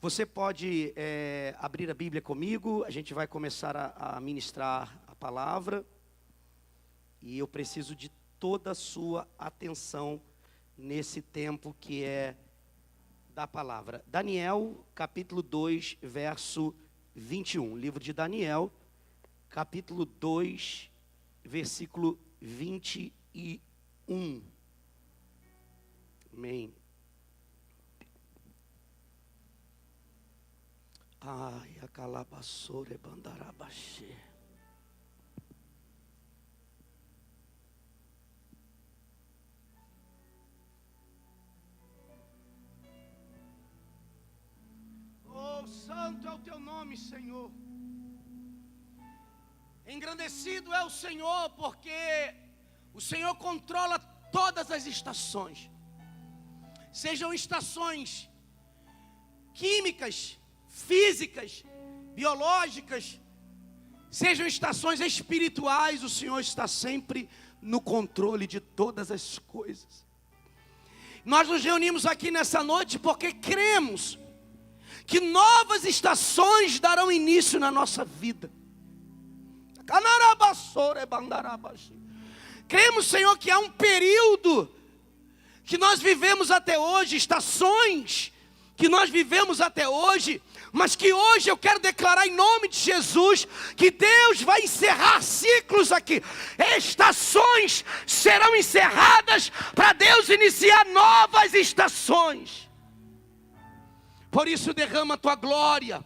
Você pode abrir a Bíblia comigo, a gente vai começar a ministrar a palavra. E eu preciso de toda a sua atenção nesse tempo que é da palavra. Daniel, capítulo 2, verso 21. Livro de Daniel, capítulo 2, versículo 21. Amém. Ai, a calabaçora bandarabaxê. Oh, santo é o teu nome, Senhor. Engrandecido é o Senhor, porque o Senhor controla todas as estações. Sejam estações químicas, físicas, biológicas, sejam estações espirituais, o Senhor está sempre no controle de todas as coisas. Nós nos reunimos aqui nessa noite porque cremos que novas estações darão início na nossa vida. Cremos, Senhor, que há um período que nós vivemos até hoje, estações que nós vivemos até hoje, mas que hoje eu quero declarar em nome de Jesus, que Deus vai encerrar ciclos aqui. Estações serão encerradas para Deus iniciar novas estações. Por isso derrama a tua glória,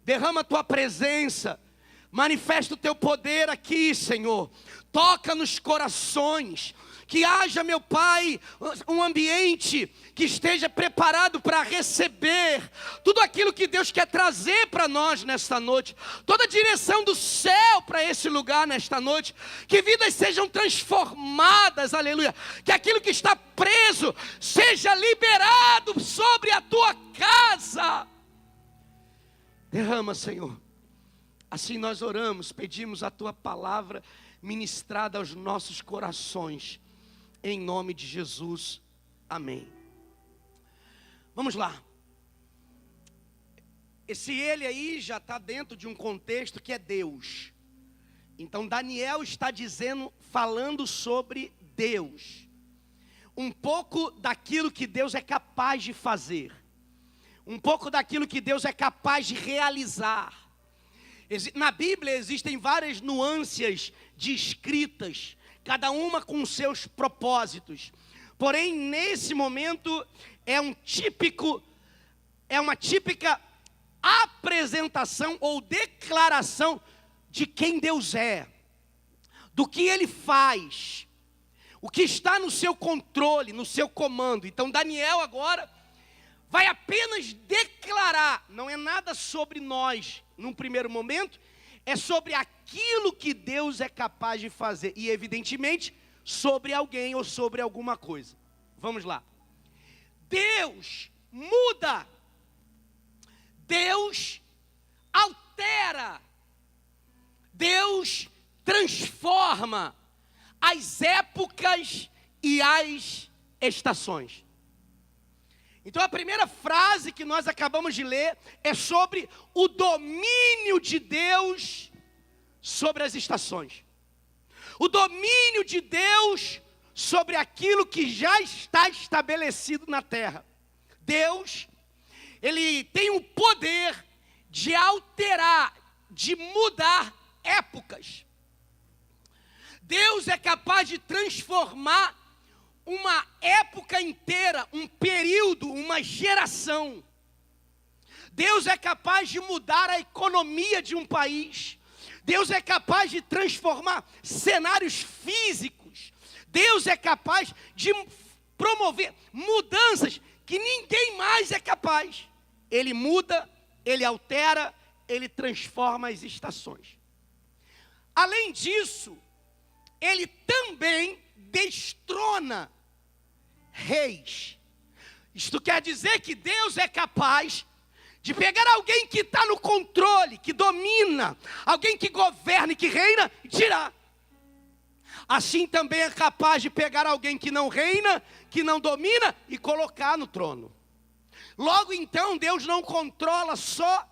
derrama a tua presença, manifesta o teu poder aqui, Senhor. Toca nos corações, que haja, meu Pai, um ambiente que esteja preparado para receber tudo aquilo que Deus quer trazer para nós nesta noite. Toda a direção do céu para esse lugar nesta noite. Que vidas sejam transformadas, aleluia. Que aquilo que está preso seja liberado sobre a tua casa. Derrama, Senhor. Assim nós oramos, pedimos a tua palavra ministrada aos nossos corações. Em nome de Jesus, amém. Vamos lá. Esse ele aí já está dentro de um contexto que é Deus. Então Daniel está falando sobre Deus. Um pouco daquilo que Deus é capaz de fazer. Um pouco daquilo que Deus é capaz de realizar. Na Bíblia existem várias nuances de escritas, cada uma com seus propósitos. Porém, nesse momento, é uma típica apresentação ou declaração de quem Deus é, do que Ele faz, o que está no seu controle, no seu comando. Então, Daniel agora vai apenas declarar, não é nada sobre nós, num primeiro momento, é sobre aquilo que Deus é capaz de fazer. E evidentemente, sobre alguém ou sobre alguma coisa. Vamos lá. Deus muda. Deus altera. Deus transforma as épocas e as estações. Então a primeira frase que nós acabamos de ler é sobre o domínio de Deus sobre as estações. O domínio de Deus sobre aquilo que já está estabelecido na terra. Deus, Ele tem o poder de alterar, de mudar épocas. Deus é capaz de transformar uma época inteira, um período, uma geração. Deus é capaz de mudar a economia de um país. Deus é capaz de transformar cenários físicos. Deus é capaz de promover mudanças que ninguém mais é capaz. Ele muda, Ele altera, Ele transforma as estações. Além disso, Ele também destrona reis. Isto quer dizer que Deus é capaz de pegar alguém que está no controle, que domina, alguém que governa e que reina, e tirar. Assim também é capaz de pegar alguém que não reina, que não domina, e colocar no trono. Logo então, Deus não controla só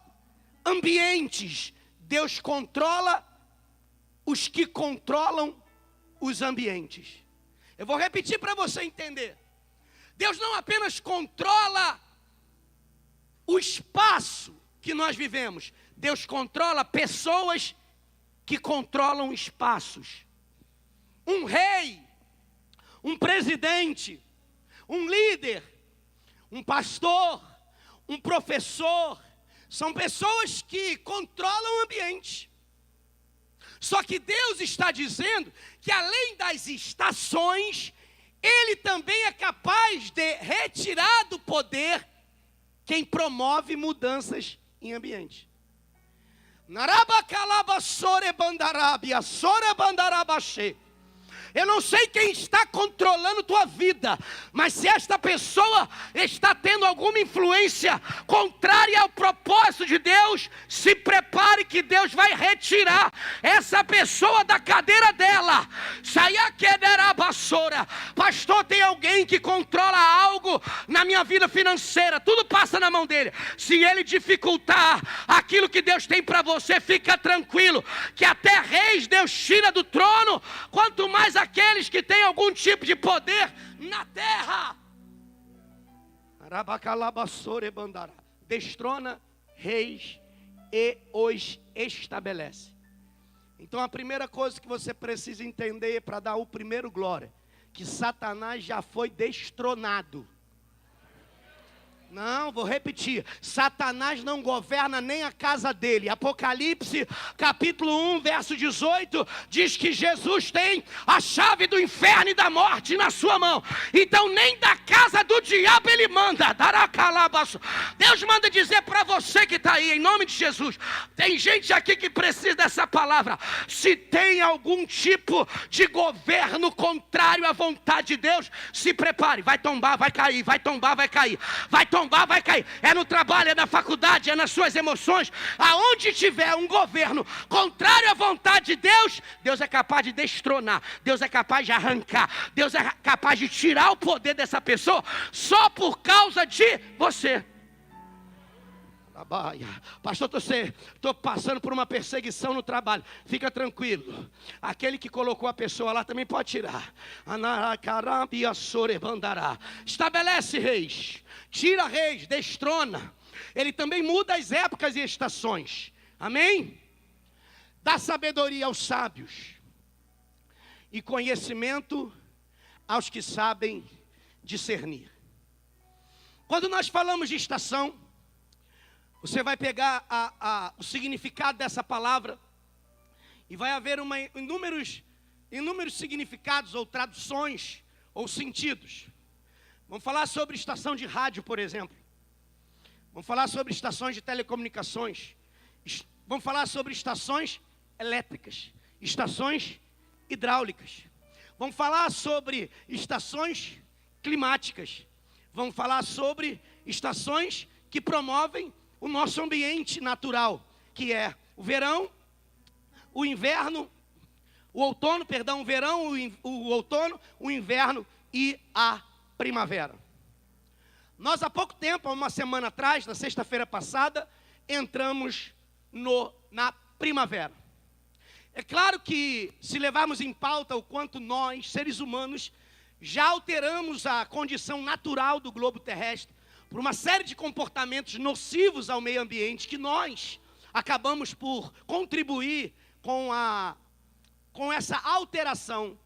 ambientes, Deus controla os que controlam os ambientes. Eu vou repetir para você entender. Deus não apenas controla o espaço que nós vivemos, Deus controla pessoas que controlam espaços. Um rei, um presidente, um líder, um pastor, um professor, são pessoas que controlam o ambiente. Só que Deus está dizendo que além das estações, Ele também é capaz de retirar do poder quem promove mudanças em ambiente. Eu não sei quem está controlando tua vida, mas se esta pessoa está tendo alguma influência contrária ao propósito de Deus, se prepare que Deus vai retirar essa pessoa da cadeira dela. Pastor, tem alguém que controla algo na minha vida financeira, tudo passa na mão dele. Se ele dificultar aquilo que Deus tem para você, fica tranquilo, que até reis Deus tira do trono, quanto mais aqueles que têm algum tipo de poder na terra. Destrona reis e os estabelece. Então a primeira coisa que você precisa entender para dar o primeiro glória, que Satanás já foi destronado. Não, vou repetir. Satanás não governa nem a casa dele. Apocalipse, capítulo 1, verso 18, diz que Jesus tem a chave do inferno e da morte na sua mão. Então nem da casa do diabo ele manda. Deus manda dizer para você que está aí, em nome de Jesus. Tem gente aqui que precisa dessa palavra. Se tem algum tipo de governo contrário à vontade de Deus, se prepare. Vai tombar, vai cair. Vai tombar, vai cair. Vai tombar, vai cair. É no trabalho, é na faculdade, é nas suas emoções. Aonde tiver um governo contrário à vontade de Deus, Deus é capaz de destronar, Deus é capaz de arrancar, Deus é capaz de tirar o poder dessa pessoa só por causa de você. Pastor, estou passando por uma perseguição no trabalho. Fica tranquilo. Aquele que colocou a pessoa lá também pode tirar. Estabelece reis, tira reis, destrona. Ele também muda as épocas e estações. Amém? Dá sabedoria aos sábios e conhecimento aos que sabem discernir. Quando nós falamos de estação, você vai pegar o significado dessa palavra e vai haver inúmeros significados ou traduções ou sentidos. Vamos falar sobre estação de rádio, por exemplo. Vamos falar sobre estações de telecomunicações. Vamos falar sobre estações elétricas, estações hidráulicas. Vamos falar sobre estações climáticas. Vamos falar sobre estações que promovem o nosso ambiente natural, que é o verão, o inverno, o outono, perdão, o verão, o outono, o inverno e a primavera. Nós há pouco tempo, há uma semana atrás, na sexta-feira passada, entramos na primavera. É claro que se levarmos em pauta o quanto nós, seres humanos, já alteramos a condição natural do globo terrestre, por uma série de comportamentos nocivos ao meio ambiente, que nós acabamos por contribuir com essa alteração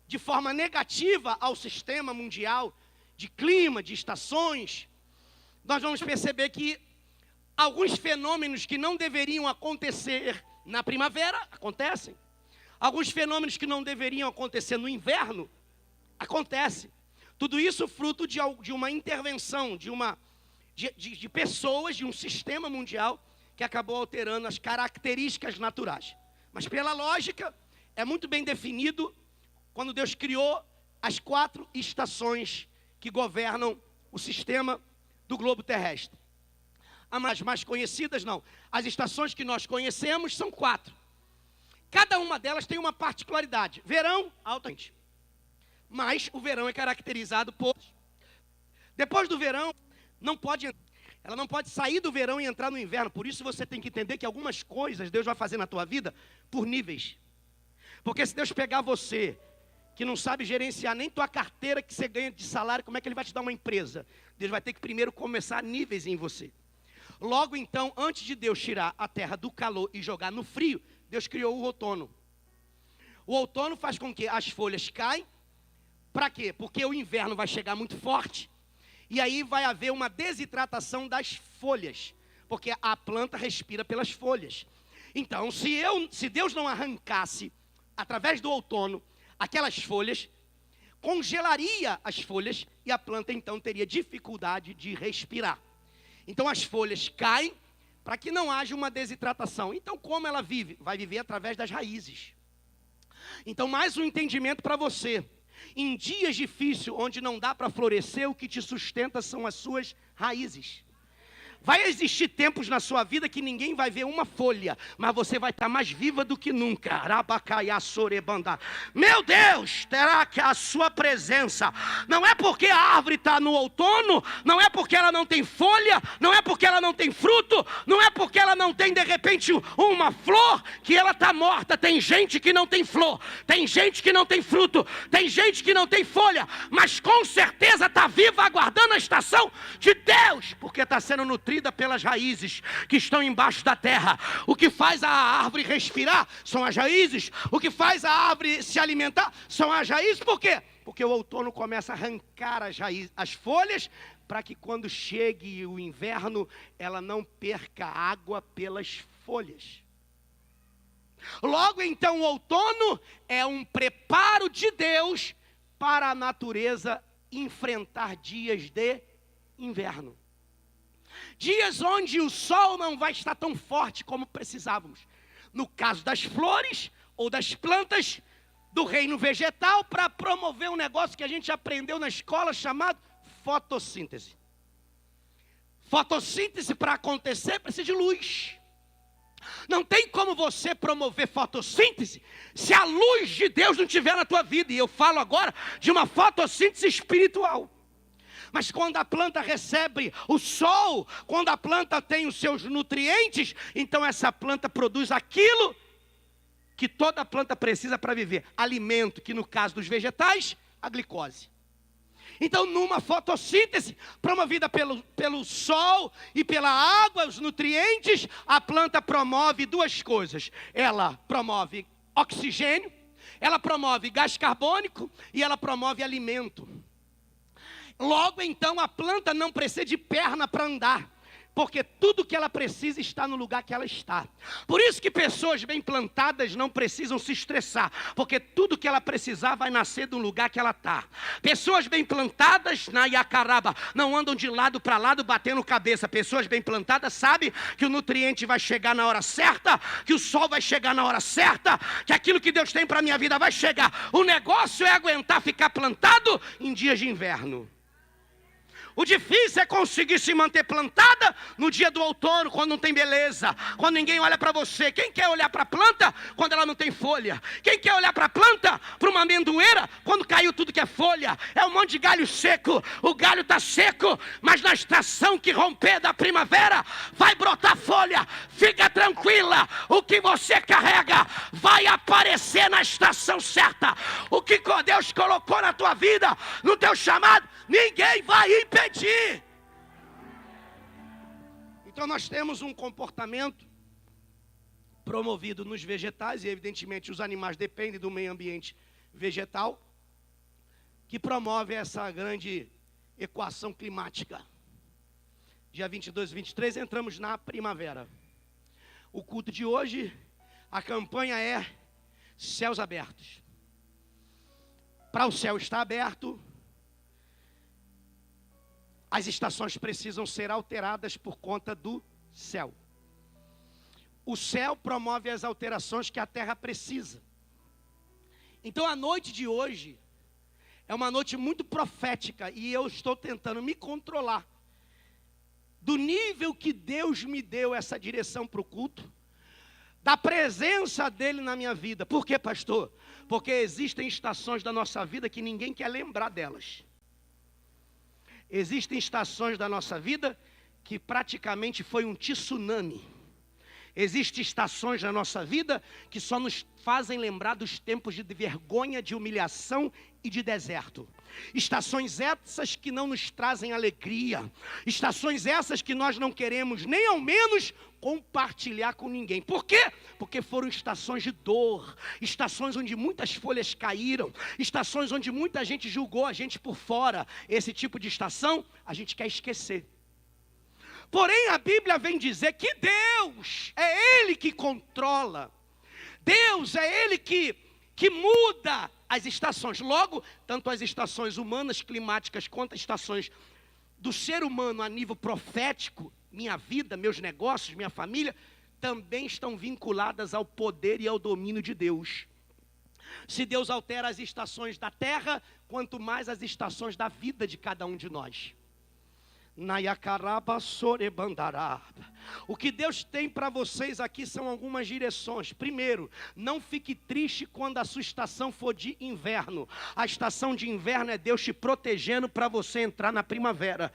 de forma negativa ao sistema mundial de clima, de estações. Nós vamos perceber que alguns fenômenos que não deveriam acontecer na primavera, acontecem. Alguns fenômenos que não deveriam acontecer no inverno, acontecem. Tudo isso fruto de uma intervenção, de pessoas, de um sistema mundial que acabou alterando as características naturais. Mas pela lógica, é muito bem definido quando Deus criou as 4 estações que governam o sistema do globo terrestre. As mais conhecidas não. As estações que nós conhecemos são 4. Cada uma delas tem uma particularidade. Verão, altamente. Mas o verão é caracterizado por... Depois do verão, não pode... Ela não pode sair do verão e entrar no inverno. Por isso você tem que entender que algumas coisas Deus vai fazer na tua vida por níveis. Porque se Deus pegar você, que não sabe gerenciar nem tua carteira que você ganha de salário, como é que Ele vai te dar uma empresa? Deus vai ter que primeiro começar níveis em você. Logo então, antes de Deus tirar a terra do calor e jogar no frio, Deus criou o outono. O outono faz com que as folhas caem. Para quê? Porque o inverno vai chegar muito forte. E aí vai haver uma desidratação das folhas. Porque a planta respira pelas folhas. Então, se Deus não arrancasse, através do outono, aquelas folhas, congelaria as folhas e a planta então teria dificuldade de respirar. Então as folhas caem para que não haja uma desidratação. Então como ela vive? Vai viver através das raízes. Então mais um entendimento para você. Em dias difíceis, onde não dá para florescer, o que te sustenta são as suas raízes. Vai existir tempos na sua vida que ninguém vai ver uma folha, mas você vai estar mais viva do que nunca. Meu Deus, terá que a sua presença. Não é porque a árvore está no outono, não é porque ela não tem folha, não é porque ela não tem fruto, não é porque ela não tem de repente uma flor, que ela está morta. Tem gente que não tem flor, tem gente que não tem fruto, tem gente que não tem folha, mas com certeza está viva aguardando a estação de Deus, porque está sendo nutrida pelas raízes que estão embaixo da terra. O que faz a árvore respirar são as raízes. O que faz a árvore se alimentar são as raízes. Por quê? Porque o outono começa a arrancar as raízes, as folhas, para que quando chegue o inverno, ela não perca água pelas folhas. Logo então, o outono é um preparo de Deus para a natureza enfrentar dias de inverno. Dias onde o sol não vai estar tão forte como precisávamos. No caso das flores ou das plantas do reino vegetal, para promover um negócio que a gente aprendeu na escola chamado fotossíntese. Fotossíntese, para acontecer, precisa de luz. Não tem como você promover fotossíntese se a luz de Deus não estiver na tua vida. E eu falo agora de uma fotossíntese espiritual. Mas quando a planta recebe o sol, quando a planta tem os seus nutrientes, então essa planta produz aquilo que toda planta precisa para viver. Alimento, que no caso dos vegetais, a glicose. Então numa fotossíntese, promovida pelo sol e pela água, os nutrientes, a planta promove duas coisas. Ela promove oxigênio, ela promove gás carbônico e ela promove alimento. Logo então a planta não precisa de perna para andar, porque tudo que ela precisa está no lugar que ela está. Por isso que pessoas bem plantadas não precisam se estressar, porque tudo que ela precisar vai nascer do lugar que ela está. Pessoas bem plantadas na Iacaraba não andam de lado para lado batendo cabeça. Pessoas bem plantadas sabem que o nutriente vai chegar na hora certa, que o sol vai chegar na hora certa, que aquilo que Deus tem para a minha vida vai chegar. O negócio é aguentar ficar plantado em dias de inverno. O difícil é conseguir se manter plantada no dia do outono, quando não tem beleza, quando ninguém olha para você. Quem quer olhar para a planta quando ela não tem folha? Quem quer olhar para a planta, para uma amendoeira, quando caiu tudo que é folha? É um monte de galho seco. O galho está seco, mas na estação que romper da primavera, vai brotar folha. Fica tranquila, o que você carrega vai aparecer na estação certa. O que Deus colocou na tua vida, no teu chamado, ninguém vai impedir. Então nós temos um comportamento promovido nos vegetais, e evidentemente os animais dependem do meio ambiente vegetal, que promove essa grande equação climática. Dia 22 e 23 entramos na primavera. O culto de hoje, a campanha é céus abertos. Para o céu estar aberto, as estações precisam ser alteradas por conta do céu. O céu promove as alterações que a terra precisa. Então a noite de hoje é uma noite muito profética, e eu estou tentando me controlar do nível que Deus me deu essa direção para o culto, da presença dele na minha vida. Por quê, pastor? Porque existem estações da nossa vida que ninguém quer lembrar delas. Existem estações da nossa vida que praticamente foi um tsunami. Existem estações na nossa vida que só nos fazem lembrar dos tempos de vergonha, de humilhação e de deserto. Estações essas que não nos trazem alegria. Estações essas que nós não queremos nem ao menos compartilhar com ninguém. Por quê? Porque foram estações de dor, estações onde muitas folhas caíram, estações onde muita gente julgou a gente por fora. Esse tipo de estação a gente quer esquecer. Porém, a Bíblia vem dizer que Deus é Ele que controla. Deus é Ele que muda as estações. Logo, tanto as estações humanas, climáticas, quanto as estações do ser humano a nível profético, minha vida, meus negócios, minha família, também estão vinculadas ao poder e ao domínio de Deus. Se Deus altera as estações da terra, quanto mais as estações da vida de cada um de nós. O que Deus tem para vocês aqui são algumas direções. Primeiro, não fique triste quando a sua estação for de inverno. A estação de inverno é Deus te protegendo para você entrar na primavera.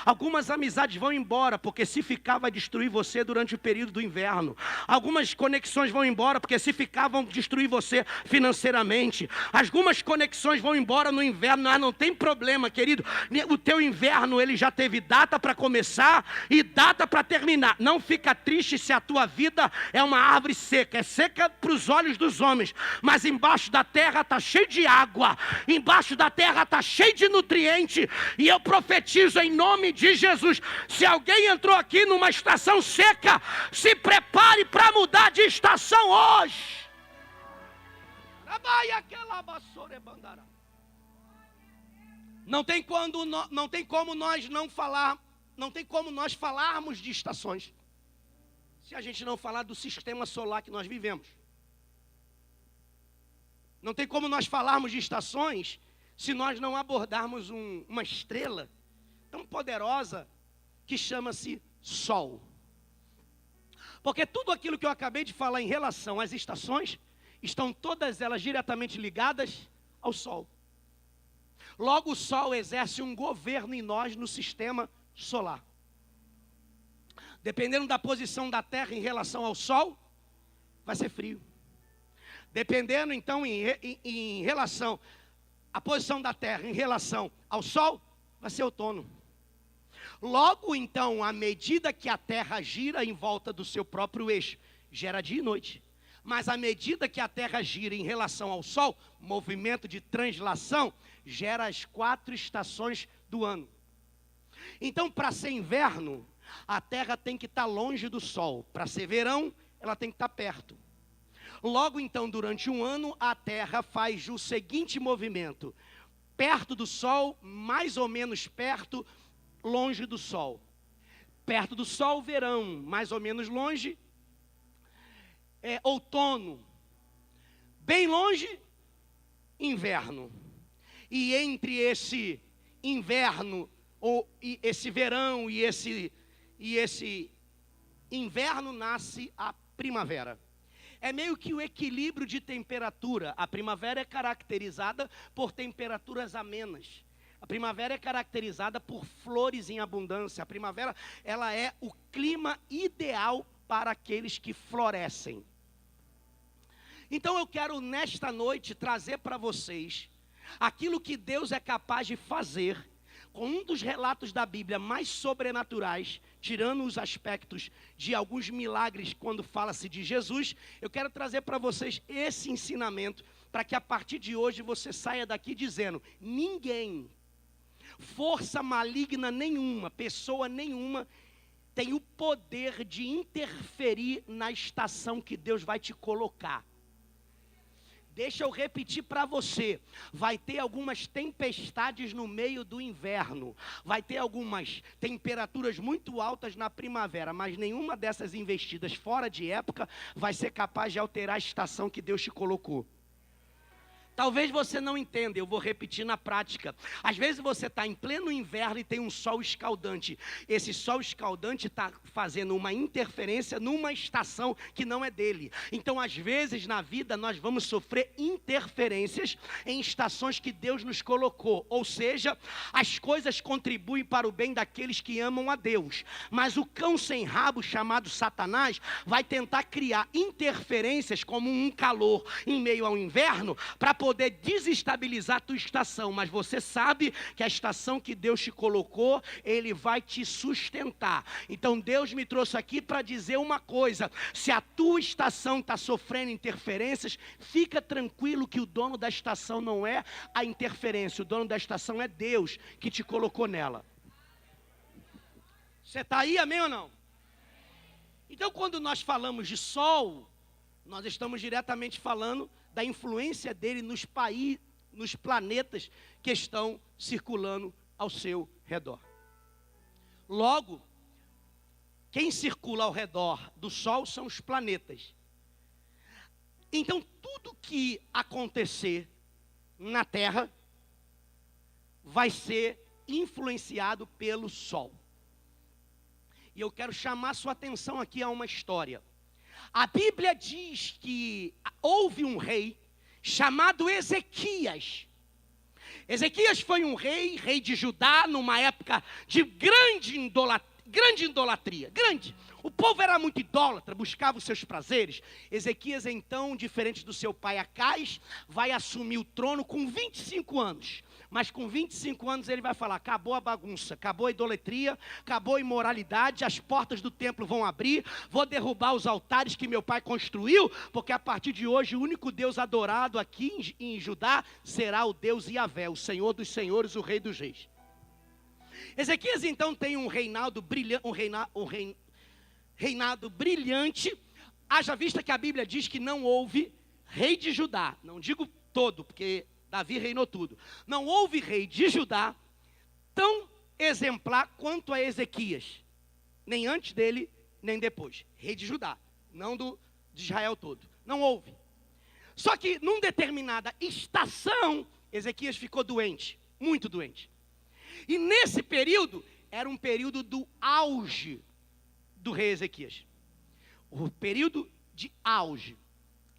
Algumas amizades vão embora, porque se ficar vai destruir você durante o período do inverno. Algumas conexões vão embora, porque se ficar vão destruir você financeiramente. Algumas conexões vão embora no inverno. Não tem problema, querido. O teu inverno ele já teve data para começar e data para terminar. Não fica triste se a tua vida é uma árvore seca. É seca para os olhos dos homens, mas embaixo da terra está cheio de água, embaixo da terra está cheio de nutriente. E eu profetizo em nome de Jesus, se alguém entrou aqui numa estação seca, se prepare para mudar de estação hoje. Não tem como nós falarmos de estações se a gente não falar do sistema solar que nós vivemos. Não tem como nós falarmos de estações se nós não abordarmos uma estrela tão poderosa que chama-se Sol. Porque tudo aquilo que eu acabei de falar em relação às estações, estão todas elas diretamente ligadas ao Sol. Logo, o Sol exerce um governo em nós no sistema solar. Dependendo da posição da Terra em relação ao Sol, vai ser frio. Dependendo, então, em relação à posição da Terra em relação ao Sol, vai ser outono. Logo, então, à medida que a Terra gira em volta do seu próprio eixo, gera dia e noite. Mas à medida que a Terra gira em relação ao Sol, movimento de translação, gera as 4 estações do ano. Então, para ser inverno, a Terra tem que estar longe do Sol. Para ser verão, ela tem que estar perto. Logo, então, durante um ano, a Terra faz o seguinte movimento. Perto do Sol, mais ou menos perto, longe do Sol. Perto do Sol, verão, mais ou menos longe, outono. Bem longe, inverno. E entre esse inverno, e esse verão e esse inverno nasce a primavera. É meio que o equilíbrio de temperatura. A primavera é caracterizada por temperaturas amenas. A primavera é caracterizada por flores em abundância. A primavera, ela é o clima ideal para aqueles que florescem. Então eu quero nesta noite trazer para vocês aquilo que Deus é capaz de fazer com um dos relatos da Bíblia mais sobrenaturais, tirando os aspectos de alguns milagres quando fala-se de Jesus. Eu quero trazer para vocês esse ensinamento, para que a partir de hoje você saia daqui dizendo: ninguém, força maligna nenhuma, pessoa nenhuma, tem o poder de interferir na estação que Deus vai te colocar. Deixa eu repetir para você, vai ter algumas tempestades no meio do inverno, vai ter algumas temperaturas muito altas na primavera, mas nenhuma dessas investidas fora de época vai ser capaz de alterar a estação que Deus te colocou. Talvez você não entenda, eu vou repetir na prática. Às vezes você está em pleno inverno e tem um sol escaldante. Esse sol escaldante está fazendo uma interferência numa estação que não é dele. Então, às vezes na vida nós vamos sofrer interferências em estações que Deus nos colocou. Ou seja, as coisas contribuem para o bem daqueles que amam a Deus. Mas o cão sem rabo chamado Satanás vai tentar criar interferências como um calor em meio ao inverno para poder desestabilizar a tua estação, mas você sabe que a estação que Deus te colocou, Ele vai te sustentar. Então Deus me trouxe aqui para dizer uma coisa: se a tua estação está sofrendo interferências, fica tranquilo que o dono da estação não é a interferência, o dono da estação é Deus que te colocou nela. Você está aí, amém ou não? Então quando nós falamos de sol, nós estamos diretamente falando da influência dele nos planetas que estão circulando ao seu redor. Logo, quem circula ao redor do Sol são os planetas. Então, tudo que acontecer na Terra vai ser influenciado pelo Sol. E eu quero chamar sua atenção aqui a uma história. A Bíblia diz que houve um rei chamado Ezequias. Ezequias foi um rei de Judá, numa época de grande idolatria. O povo era muito idólatra, buscava os seus prazeres. Ezequias, então, diferente do seu pai Acais, vai assumir o trono com 25 anos. Mas com 25 anos ele vai falar: acabou a bagunça, acabou a idolatria, acabou a imoralidade, as portas do templo vão abrir, vou derrubar os altares que meu pai construiu, porque a partir de hoje o único Deus adorado aqui em Judá será o Deus Yahvé, o Senhor dos senhores, o Rei dos reis. Ezequias então tem um reinado brilhante, haja vista que a Bíblia diz que não houve rei de Judá, não digo todo, porque Davi reinou tudo. Não houve rei de Judá tão exemplar quanto a Ezequias, nem antes dele, nem depois. Rei de Judá, não de Israel todo. Não houve. Só que numa determinada estação, Ezequias ficou doente, muito doente. E nesse período, era um período do auge do rei Ezequias. O período de auge.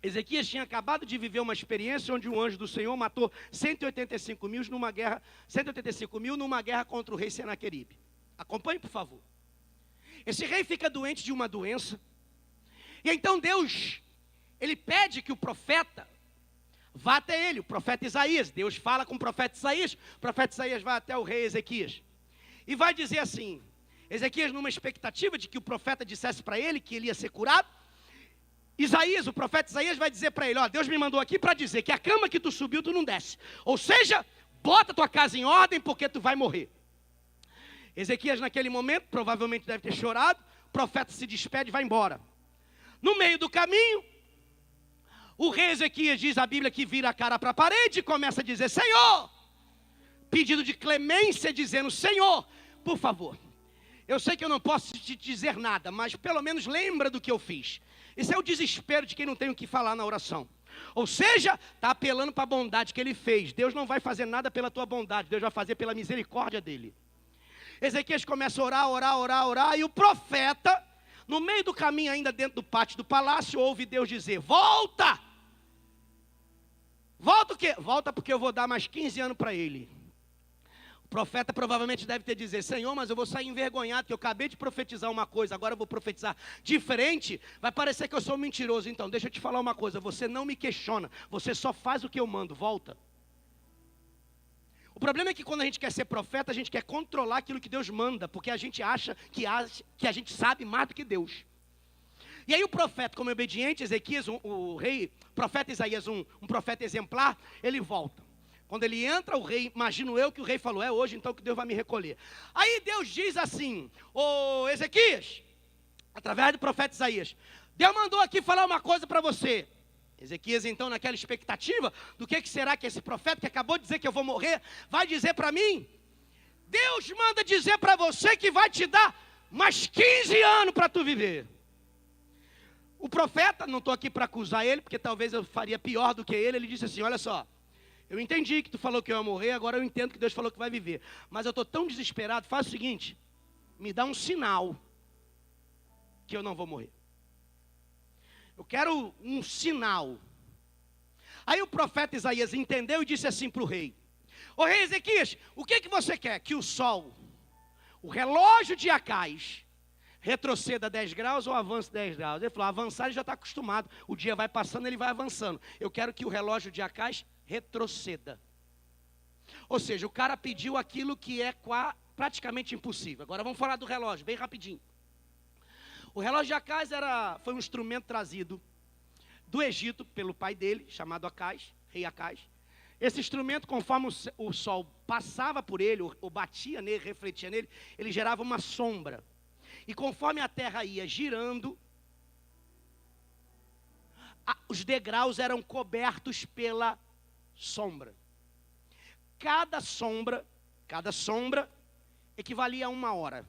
Ezequias tinha acabado de viver uma experiência onde um anjo do Senhor matou 185 mil numa guerra contra o rei Senaqueribe. Acompanhe, por favor. Esse rei fica doente de uma doença. E então Deus, ele pede que o profeta vá até ele, o profeta Isaías. Deus fala com o profeta Isaías. O profeta Isaías vai até o rei Ezequias. E vai dizer assim, Ezequias numa expectativa de que o profeta dissesse para ele que ele ia ser curado. Isaías, o profeta Isaías vai dizer para ele: ó, Deus me mandou aqui para dizer que a cama que tu subiu, tu não desce. Ou seja, bota tua casa em ordem porque tu vai morrer. Ezequias naquele momento, provavelmente deve ter chorado. O profeta se despede e vai embora. No meio do caminho, o rei Ezequias, diz a Bíblia, que vira a cara para a parede e começa a dizer: Senhor, pedido de clemência, dizendo: Senhor, por favor, eu sei que eu não posso te dizer nada, mas pelo menos lembra do que eu fiz. Esse é o desespero de quem não tem o que falar na oração. Ou seja, está apelando para a bondade que ele fez. Deus não vai fazer nada pela tua bondade, Deus vai fazer pela misericórdia dele. Ezequias começa a orar, e o profeta, no meio do caminho, ainda dentro do pátio do palácio, ouve Deus dizer: volta! Volta o quê? Volta porque eu vou dar mais 15 anos para ele. O profeta provavelmente deve ter dizer: Senhor, mas eu vou sair envergonhado, que eu acabei de profetizar uma coisa, agora eu vou profetizar diferente, vai parecer que eu sou mentiroso. Então, deixa eu te falar uma coisa, você não me questiona, você só faz o que eu mando, volta. O problema é que quando a gente quer ser profeta, a gente quer controlar aquilo que Deus manda, porque a gente acha que a gente sabe mais do que Deus. E aí o profeta, como obediente, Ezequias, o profeta Isaías, um profeta exemplar, ele volta. Quando ele entra, o rei, imagino eu que o rei falou: é hoje então que Deus vai me recolher. Aí Deus diz assim: ô Ezequias, através do profeta Isaías, Deus mandou aqui falar uma coisa para você. Ezequias então, naquela expectativa do que será que esse profeta que acabou de dizer que eu vou morrer, vai dizer para mim. Deus manda dizer para você que vai te dar mais 15 anos para tu viver. O profeta, não estou aqui para acusar ele, porque talvez eu faria pior do que ele disse assim: olha só, Eu entendi que tu falou que eu ia morrer, agora eu entendo que Deus falou que vai viver. Mas eu estou tão desesperado, faz o seguinte, me dá um sinal que eu não vou morrer. Eu quero um sinal. Aí o profeta Isaías entendeu e disse assim para o rei: ô rei Ezequias, o que você quer? Que o sol, o relógio de Acais, retroceda 10 graus ou avance 10 graus? Ele falou, avançar ele já está acostumado. O dia vai passando, ele vai avançando. Eu quero que o relógio de Acais retroceda. Ou seja, o cara pediu aquilo que é praticamente impossível. Agora vamos falar do relógio, bem rapidinho. O relógio de Acais foi um instrumento trazido do Egito pelo pai dele, chamado Acais, rei Acais. Esse instrumento, conforme o sol passava por ele, ou batia nele, refletia nele, ele gerava uma sombra. E conforme a terra ia girando, os degraus eram cobertos pela sombra. Cada sombra equivalia a 1 hora.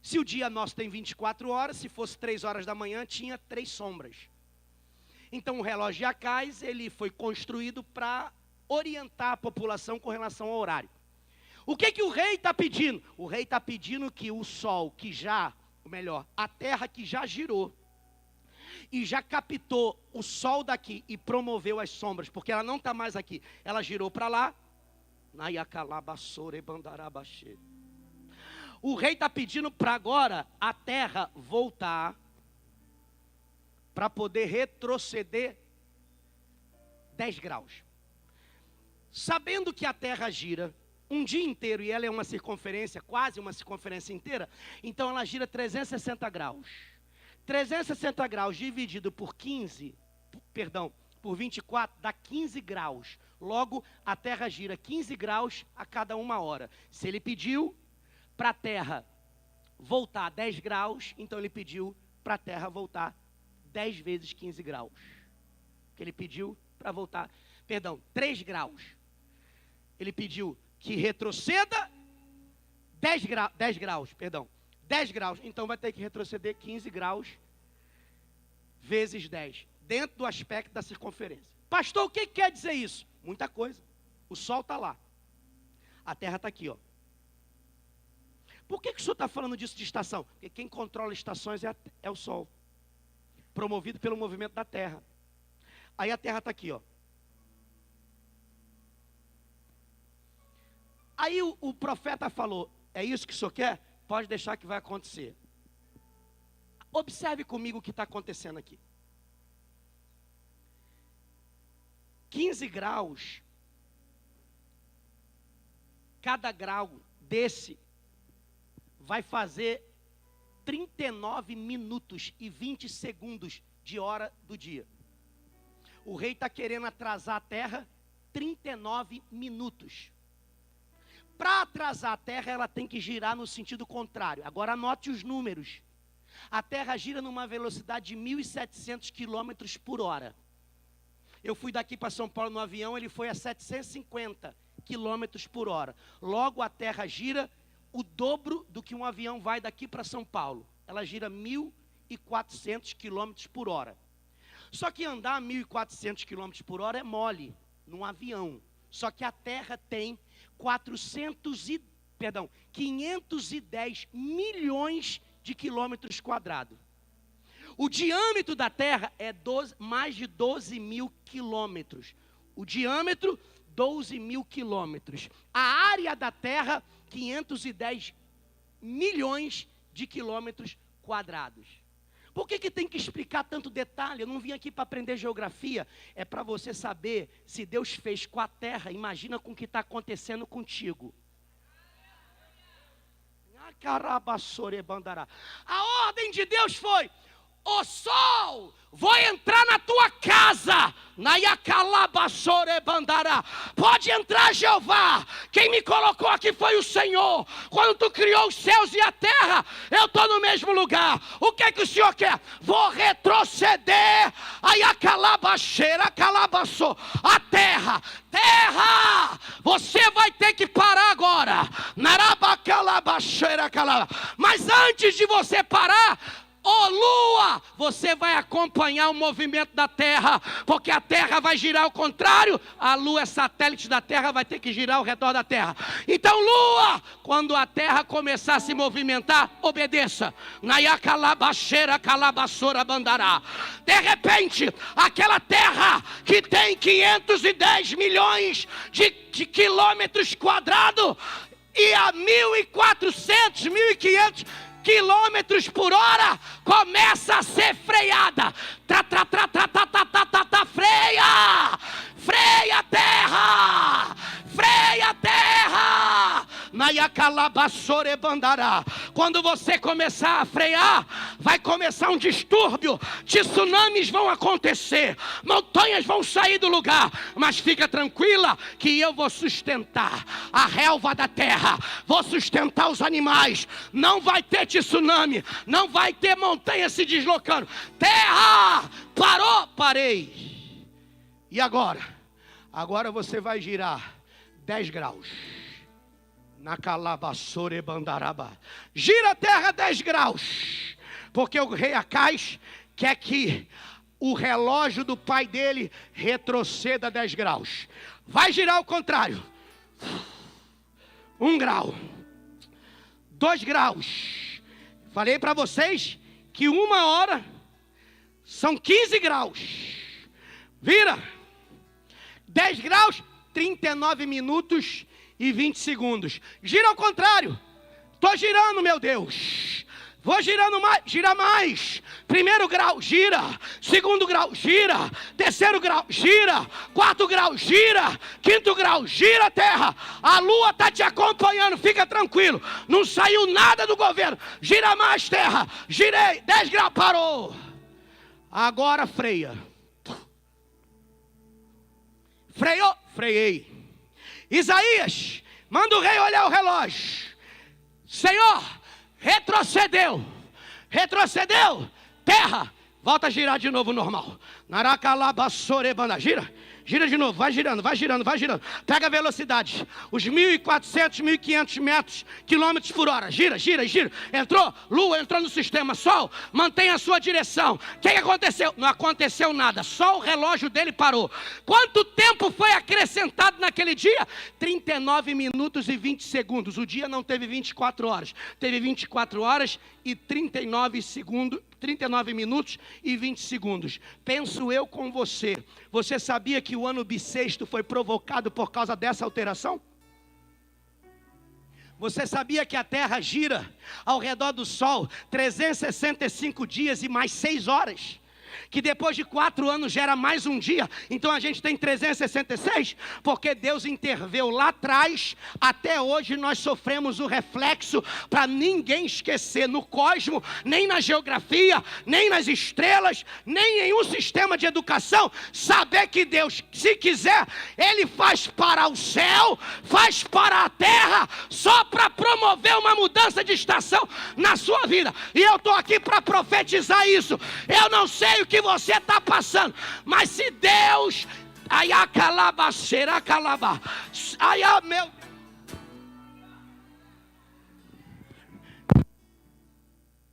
Se o dia nosso tem 24 horas, se fosse 3 horas da manhã, tinha 3 sombras. Então o relógio de Acais, ele foi construído para orientar a população com relação ao horário. O que o rei está pedindo? O rei está pedindo que o sol, a terra que já girou, e já captou o sol daqui e promoveu as sombras, porque ela não está mais aqui, ela girou para lá. O rei está pedindo para agora a terra voltar, para poder retroceder 10 graus. Sabendo que a terra gira um dia inteiro, e ela é uma circunferência, quase uma circunferência inteira, então ela gira 360 graus. 360 graus dividido por 24, dá 15 graus. Logo, a terra gira 15 graus a cada 1 hora. Se ele pediu para a terra voltar 10 graus, então ele pediu para a terra voltar 10 vezes 15 graus. Que ele pediu para voltar, 3 graus. Ele pediu que retroceda 10 graus. 10 graus, então vai ter que retroceder 15 graus vezes 10, dentro do aspecto da circunferência. Pastor, o que quer dizer isso? Muita coisa. O sol está lá, a terra está aqui, ó. Por que o senhor está falando disso de estação? Porque quem controla estações é o sol, promovido pelo movimento da terra. Aí a terra está aqui, ó. Aí o profeta falou, é isso que o senhor quer? Pode deixar que vai acontecer. Observe comigo o que está acontecendo aqui. 15 graus, cada grau desse vai fazer 39 minutos e 20 segundos de hora do dia. O rei está querendo atrasar a terra 39 minutos. Para atrasar a terra, ela tem que girar no sentido contrário. Agora anote os números. A terra gira numa velocidade de 1.700 km por hora. Eu fui daqui para São Paulo no avião, ele foi a 750 km por hora. Logo a terra gira o dobro do que um avião vai daqui para São Paulo. Ela gira 1.400 km por hora. Só que andar 1.400 km por hora é mole num avião. Só que a terra tem 510 milhões de quilômetros quadrados. O diâmetro da terra é mais de 12 mil quilômetros. O diâmetro, 12 mil quilômetros. A área da terra, 510 milhões de quilômetros quadrados. Por que tem que explicar tanto detalhe? Eu não vim aqui para aprender geografia. É para você saber, se Deus fez com a terra, imagina com o que está acontecendo contigo. A ordem de Deus foi: o sol, vou entrar na tua casa. Pode entrar, Jeová. Quem me colocou aqui foi o Senhor. Quando tu criou os céus e a terra, eu estou no mesmo lugar. O que o Senhor quer? Vou retroceder. A terra, você vai ter que parar agora. Mas antes de você parar, Ô lua, você vai acompanhar o movimento da terra, porque a terra vai girar ao contrário, a lua é satélite da terra, vai ter que girar ao redor da terra. Então lua, quando a terra começar a se movimentar, obedeça. Nayacalabaxeira calabaçora bandará. De repente, aquela terra que tem 510 milhões de quilômetros quadrados e a 1.400, 1.500 quilômetros por hora, começa a ser freada. Freia! Freia a terra! Freia a terra! Nayacalabaçorebandará. Quando você começar a frear, vai começar um distúrbio, tsunamis vão acontecer, montanhas vão sair do lugar, mas fica tranquila que eu vou sustentar a relva da terra, vou sustentar os animais, não vai ter tsunami, não vai ter montanha se deslocando. Terra, parou, parei. E agora? Agora você vai girar 10 graus. Na calabaçore bandaraba. Gira a terra 10 graus. Porque o rei Acais quer que o relógio do pai dele retroceda 10 graus. Vai girar ao contrário. 1 grau. 2 graus. Falei para vocês que 1 hora são 15 graus. Vira. 10 graus, 39 minutos e 20 segundos. Gira ao contrário. Estou girando, meu Deus. Vou girando mais, gira mais. 1º grau, gira. 2º grau, gira. 3º grau, gira. 4º grau, gira. 5º grau, gira a terra. A lua está te acompanhando, fica tranquilo. Não saiu nada do governo. Gira mais, terra. Girei, 10 graus, parou. Agora freia. Freou? Freiei. Isaías, manda o rei olhar o relógio. Senhor, retrocedeu. Retrocedeu. Terra, volta a girar de novo normal. Naracalabaçorebana, gira. Gira de novo, vai girando, vai girando, vai girando. Pega a velocidade. Os 1.400, 1.500 metros, quilômetros por hora. Gira, gira, gira. Entrou, lua entrou no sistema. Sol, mantenha a sua direção. O que aconteceu? Não aconteceu nada. Só o relógio dele parou. Quanto tempo foi acrescentado naquele dia? 39 minutos e 20 segundos. O dia não teve 24 horas. Teve 24 horas e 39 segundos. 39 minutos e 20 segundos. Penso eu com você. Você sabia que o ano bissexto foi provocado por causa dessa alteração? Você sabia que a Terra gira ao redor do Sol 365 dias e mais 6 horas? Que depois de 4 anos gera mais um dia. Então a gente tem 366, porque Deus interveio lá atrás. Até hoje nós sofremos o reflexo, para ninguém esquecer no cosmos, nem na geografia, nem nas estrelas, nem em nenhum sistema de educação, saber que Deus, se quiser, Ele faz para o céu, faz para a terra, só para promover uma mudança de estação na sua vida. E eu estou aqui para profetizar isso. Eu não sei o que você está passando, mas se Deus, ai a calabaceira, calaba, ai a meu,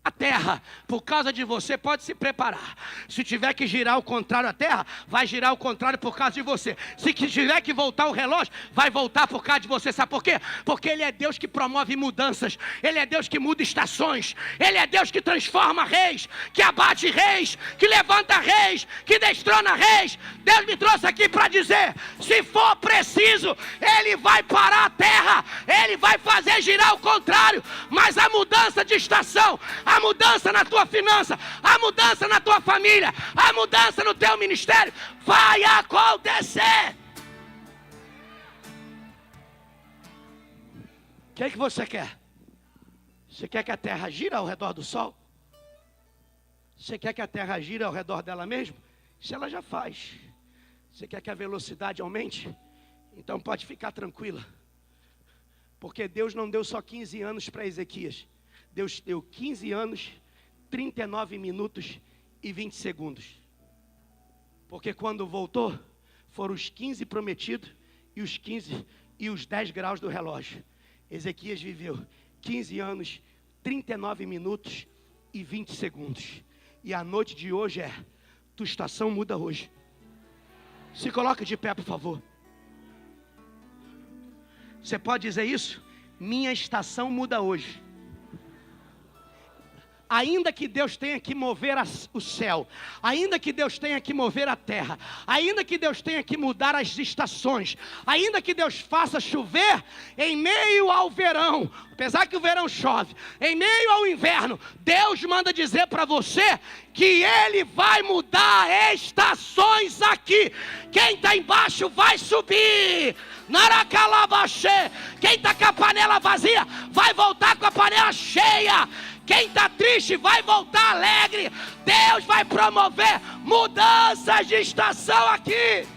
a terra, por causa de você, pode se preparar. Se tiver que girar ao contrário a terra, vai girar ao contrário por causa de você. Se tiver que voltar o relógio, vai voltar por causa de você. Sabe por quê? Porque Ele é Deus que promove mudanças. Ele é Deus que muda estações. Ele é Deus que transforma reis, que abate reis, que levanta reis, que destrona reis. Deus me trouxe aqui para dizer, se for preciso, Ele vai parar a terra, Ele vai fazer girar ao contrário. Mas a mudança de estação, a mudança na tua finança, a mudança na tua família, a mudança no teu ministério, vai acontecer. O que é que você quer? Você quer que a terra gira ao redor do sol? Você quer que a terra gira ao redor dela mesma? Isso ela já faz. Você quer que a velocidade aumente? Então pode ficar tranquila. Porque Deus não deu só 15 anos para Ezequias. Deus deu 15 anos, 39 minutos e 20 segundos. Porque quando voltou, foram os 15 prometidos e os 15 e os 10 graus do relógio. Ezequias viveu 15 anos, 39 minutos e 20 segundos. E a noite de hoje é: tua estação muda hoje. Se coloca de pé, por favor. Você pode dizer isso? Minha estação muda hoje. Ainda que Deus tenha que mover o céu, ainda que Deus tenha que mover a terra, ainda que Deus tenha que mudar as estações, ainda que Deus faça chover em meio ao verão, apesar que o verão chove, em meio ao inverno, Deus manda dizer para você que Ele vai mudar estações aqui. Quem está embaixo vai subir. Naracalabaxê. Quem está com a panela vazia vai voltar com a panela cheia. Quem está triste vai voltar alegre. Deus vai promover mudanças de estação aqui.